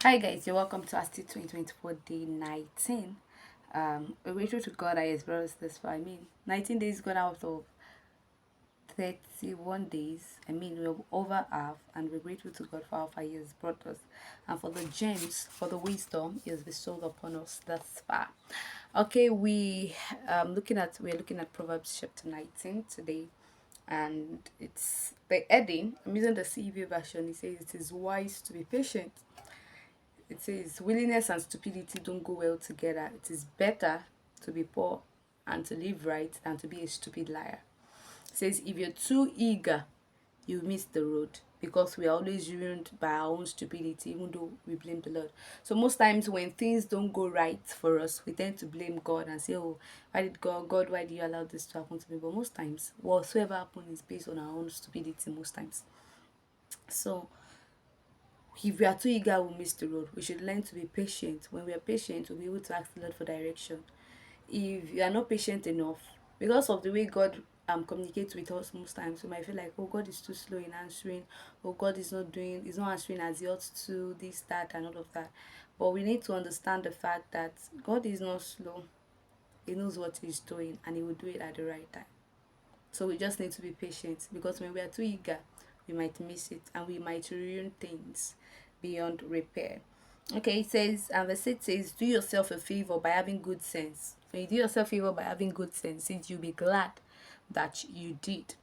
Hi guys, you're welcome to Astute 2024 day 19. We're grateful to God that He has brought us this far. 19 days gone out of 31 days. We're over half, and we're grateful to God for how far He has brought us and for the gems, for the wisdom He has bestowed upon us thus far. Okay, we're looking at Proverbs chapter 19 today, and it's the heading. I'm using the CEV version. It says it is wise to be patient. It says, willingness and stupidity don't go well together. It is better to be poor and to live right than to be a stupid liar. It says, if you're too eager, you miss the road because we are always ruined by our own stupidity, even though we blame the Lord. So, most times when things don't go right for us, we tend to blame God and say, oh, why did God, why do you allow this to happen to me? But most times, whatsoever happens is based on our own stupidity, most times. So, if we are too eager, we'll miss the road. We should learn to be patient. When we are patient, we'll be able to ask the Lord for direction. If you are not patient enough, because of the way God communicates with us most times, we might feel like, oh, God is too slow in answering, oh, God is not answering as he ought to, this, that, and all of that. But we need to understand the fact that God is not slow. He knows what he's doing, and he will do it at the right time. So we just need to be patient, because when we are too eager, we might miss it and we might ruin things beyond repair. Okay, it says, and verse 8 says, do yourself a favor by having good sense. When you do yourself a favor by having good sense, you'll be glad that you did.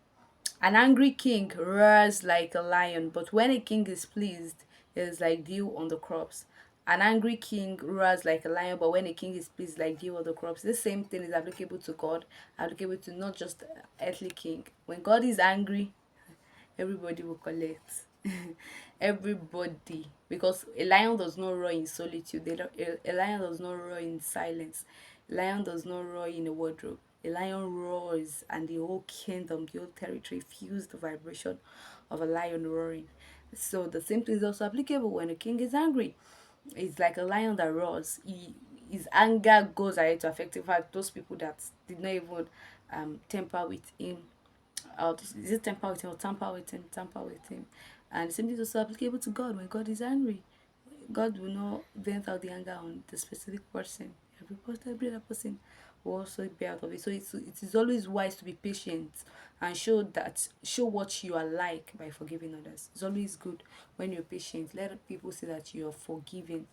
An angry king roars like a lion, but when a king is pleased, it is like dew on the crops. An angry king roars like a lion, but when a king is pleased, like dew on the crops. This same thing is applicable to God, applicable to not just earthly king. When God is angry, everybody will collect. Everybody, because a lion does not roar in solitude. A lion does not roar in silence. A lion does not roar in a wardrobe. A lion roars, and the whole kingdom, the whole territory feels the vibration of a lion roaring. So the same thing is also applicable when a king is angry. It's like a lion that roars. His anger goes ahead to affect, in fact, those people that did not even temper with him, is it temper with him or tamper with him. And the same thing is also applicable to God. When God is angry, God will not vent out the anger on the specific person. Every other person will also be out of it. So it is always wise to be patient and show what you are like by forgiving others. It's always good when you're patient. Let people see that you are forgiving,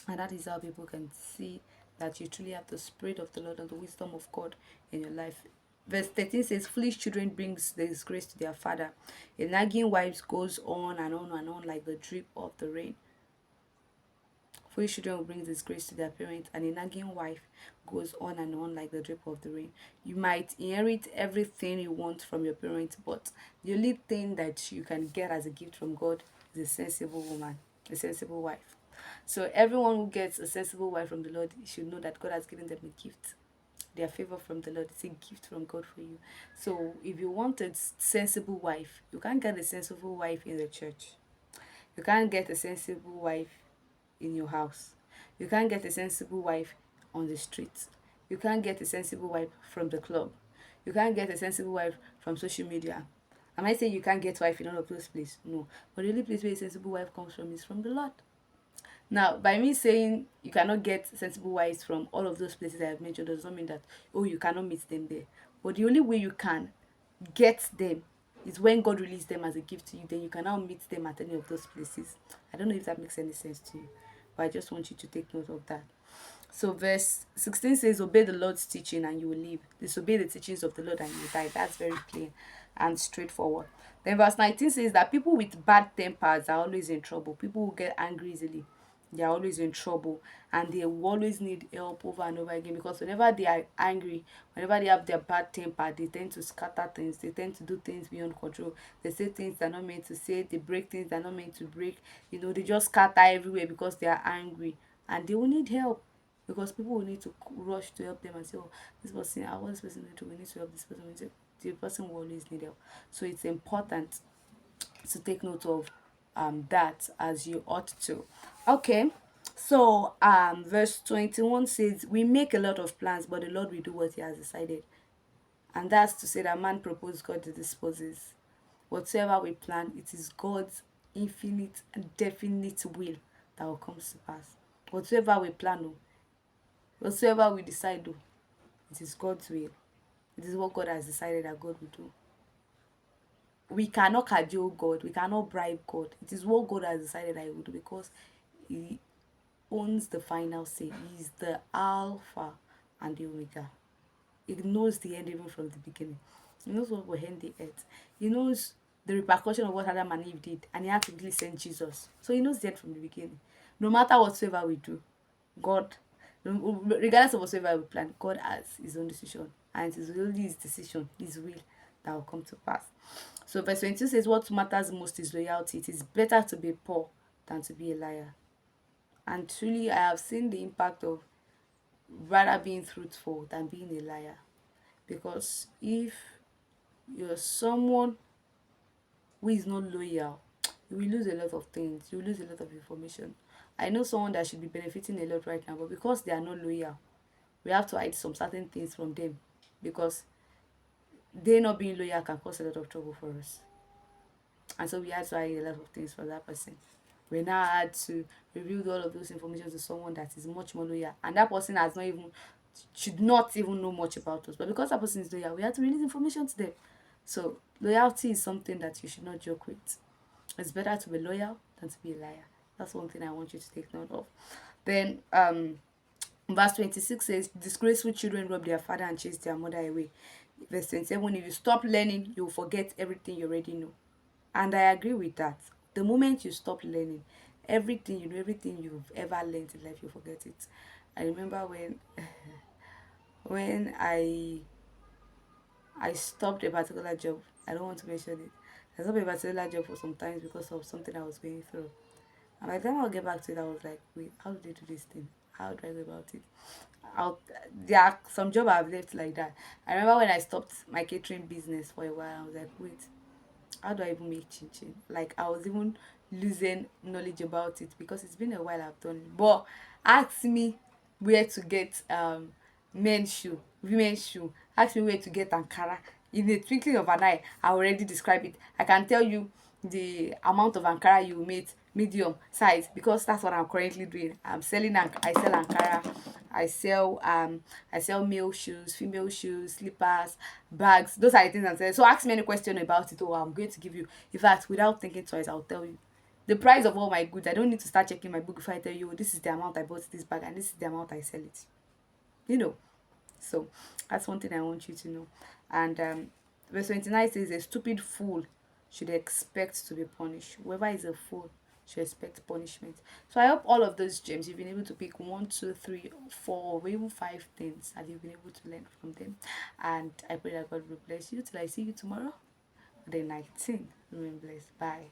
and that is how people can see that you truly have the spirit of the Lord and the wisdom of God in your life. Verse 13 says, foolish children brings disgrace to their father. A nagging wife goes on and on and on like the drip of the rain. Foolish children will bring disgrace to their parents, and a nagging wife goes on and on like the drip of the rain. You might inherit everything you want from your parents, but the only thing that you can get as a gift from God is a sensible woman, a sensible wife. So everyone who gets a sensible wife from the Lord should know that God has given them a gift. Their favor from the Lord is a gift from God for you. So if you want a sensible wife, you can't get a sensible wife in the church. You can't get a sensible wife in your house. You can't get a sensible wife on the street. You can't get a sensible wife from the club. You can't get a sensible wife from social media. Am I saying you can't get wife in all of those places? No. But the only place where a sensible wife comes from is from the Lord. Now, by me saying you cannot get sensible wives from all of those places I have mentioned does not mean that, oh, you cannot meet them there. But the only way you can get them is when God releases them as a gift to you. Then you can now meet them at any of those places. I don't know if that makes any sense to you, but I just want you to take note of that. So verse 16 says, obey the Lord's teaching and you will live. Disobey the teachings of the Lord and you will die. That's very plain and straightforward. Then verse 19 says that people with bad tempers are always in trouble. People who get angry easily, they are always in trouble, and they will always need help over and over again, because whenever they are angry, whenever they have their bad temper, they tend to scatter things, they tend to do things beyond control, they say things they're not meant to say, they break things they're not meant to break, they just scatter everywhere because they are angry, and they will need help, because people will need to rush to help them and say, oh, this person, I want this person to do, we need to help this person. The person will always need help. So it's important to take note of that as you ought to. Okay, so verse 21 says, we make a lot of plans, but the Lord will do what he has decided. And that's to say that man proposes, God disposes. Whatsoever we plan, it is God's infinite and definite will that will come to pass. Whatsoever we plan, oh, whatsoever we decide, oh, it is God's will. It is what God has decided that God will do. We cannot cajole God. We cannot bribe God. It is what God has decided that He will do, because He owns the final say. He is the Alpha and the Omega. He knows the end even from the beginning. He knows what will end the earth. He knows the repercussion of what Adam and Eve did, and He had to really send Jesus. So He knows the end from the beginning. No matter whatsoever we do, God, regardless of whatsoever we plan, God has His own decision, and it is only His decision, His will, that will come to pass. So verse 22 says, what matters most is loyalty. It is better to be poor than to be a liar. And truly, I have seen the impact of rather being truthful than being a liar. Because if you're someone who is not loyal, you will lose a lot of things. You will lose a lot of information. I know someone that should be benefiting a lot right now, but because they are not loyal, we have to hide some certain things from them, because they not being loyal can cause a lot of trouble for us. And so we had to hide a lot of things from that person. We now had to reveal all of those information to someone that is much more loyal, and that person has not even, should not even know much about us, but because that person is loyal, we had to release information to them. So loyalty is something that you should not joke with. It's better to be loyal than to be a liar. That's one thing I want you to take note of. Then verse 26 says, disgraceful children rob their father and chase their mother away. Verse 27, if you stop learning, you'll forget everything you already know. And I agree with that. The moment you stop learning, everything you know, everything you've ever learned in life, you forget it. I remember when when I stopped a particular job. I don't want to mention it. I stopped a particular job for some time because of something I was going through. And by the time I'll get back to it, I was like, wait, how do they do this thing? How do I go about it? I'll, there are some job I've left like that. I remember when I stopped my catering business for a while, I was like, wait, how do I even make chin chin? Like I was even losing knowledge about it, because it's been a while I've done it. But ask me where to get men's shoe, women's shoe. Ask me where to get Ankara. In the twinkling of an eye, I already describe it. I can tell you the amount of Ankara you made, medium size, because that's what I'm currently doing. I'm selling I sell Ankara. I sell I sell male shoes, female shoes, slippers, bags. Those are the things I'm selling. So ask me any question about it. Oh, I'm going to give you. In fact, without thinking twice, I'll tell you the price of all my goods. I don't need to start checking my book before I tell you, oh, this is the amount I bought this bag and this is the amount I sell it. You know. So that's one thing I want you to know. And verse 29 says, a stupid fool should expect to be punished. Whoever is a fool should expect punishment. So I hope all of those gems you've been able to pick one, two, three, four, or even five things that you've been able to learn from them. And I pray that God will bless you till I see you tomorrow. Day 19. Remain blessed. Bye.